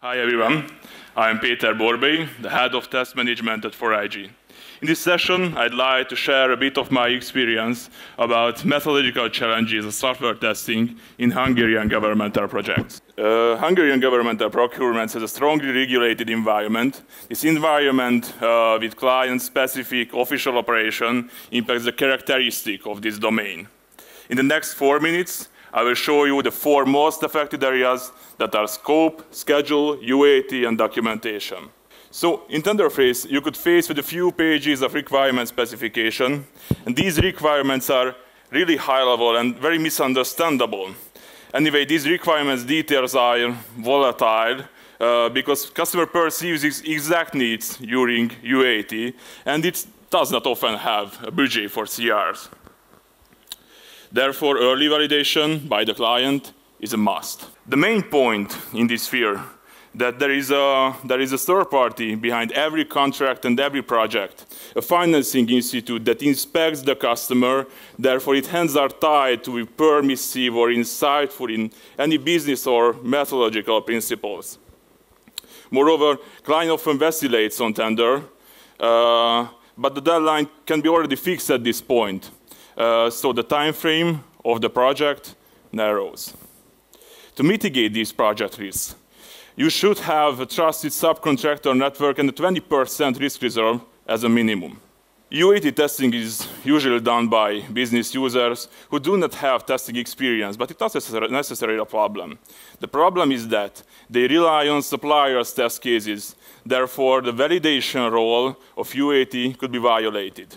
Hi everyone, I'm Péter Borbely, the head of test management at 4IG. In this session, I'd like to share a bit of my experience about methodological challenges of software testing in Hungarian governmental projects. Hungarian governmental procurement has a strongly regulated environment. This environment with client-specific official operation impacts the characteristic of this domain. In the next 4 minutes, I will show you the 4 most affected areas that are scope, schedule, UAT, and documentation. So, in tender phase, you could face with a few pages of requirement specification, and these requirements are really high level and very misunderstandable. Anyway, these requirements details are volatile because customer perceives its exact needs during UAT, and it does not often have a budget for CRs. Therefore, early validation by the client is a must. The main point in this sphere that there is a third party behind every contract and every project, a financing institute that inspects the customer, therefore its hands are tied to be permissive or insightful in any business or methodological principles. Moreover, client often vacillates on tender, but the deadline can be already fixed at this point. So the time frame of the project narrows. To mitigate these project risks, you should have a trusted subcontractor network and a 20% risk reserve as a minimum. UAT testing is usually done by business users who do not have testing experience, but it's not necessarily a problem. The problem is that they rely on suppliers' test cases. Therefore, the validation role of UAT could be violated.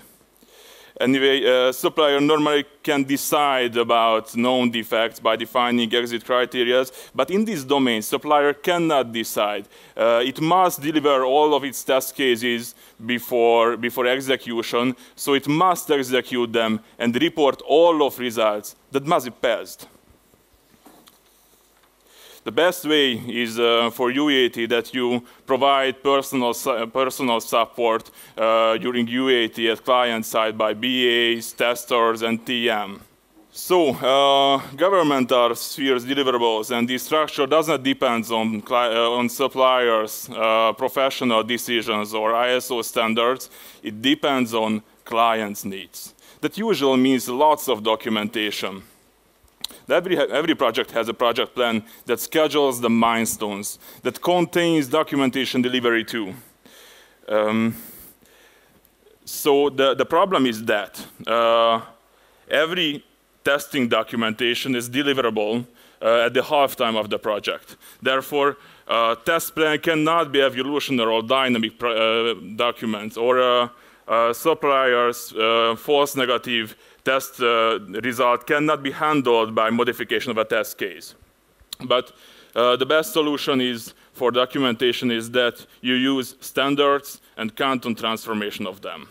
Anyway, a supplier normally can decide about known defects by defining exit criteria, but in this domain, supplier cannot decide. It must deliver all of its test cases before execution, so it must execute them and report all of results that must be passed. The best way is for UAT that you provide personal support during UAT at client side by BAs, testers, and TM. So, governmental spheres deliverables, and the structure does not depend on suppliers' professional decisions or ISO standards. It depends on clients' needs. That usually means lots of documentation. Every project has a project plan that schedules the milestones, that contains documentation delivery too. So the problem is that every testing documentation is deliverable at the halftime of the project. Therefore, test plan cannot be evolutionary or dynamic documents, or suppliers' false negative test result cannot be handled by modification of a test case. But the best solution for documentation is that you use standards and canton transformation of them.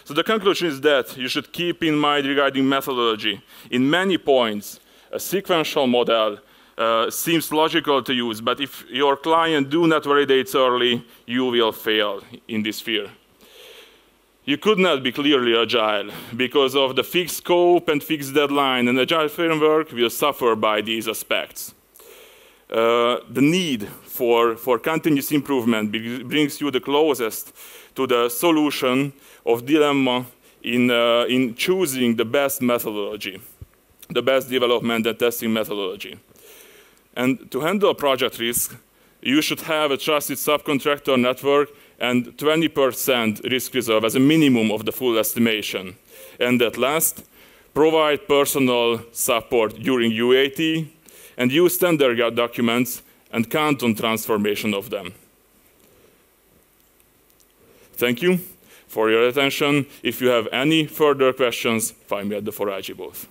So the conclusion is that you should keep in mind regarding methodology. In many points, a sequential model seems logical to use, but if your client do not validate early, you will fail in this sphere. You could not be clearly agile because of the fixed scope and fixed deadline, and agile framework will suffer by these aspects. The need for continuous improvement brings you the closest to the solution of dilemma in choosing the best methodology, the best development and testing methodology. And to handle project risk, you should have a trusted subcontractor network and 20% risk reserve as a minimum of the full estimation. And at last, provide personal support during UAT and use standard documents and count on transformation of them. Thank you for your attention. If you have any further questions, find me at the 4IG booth.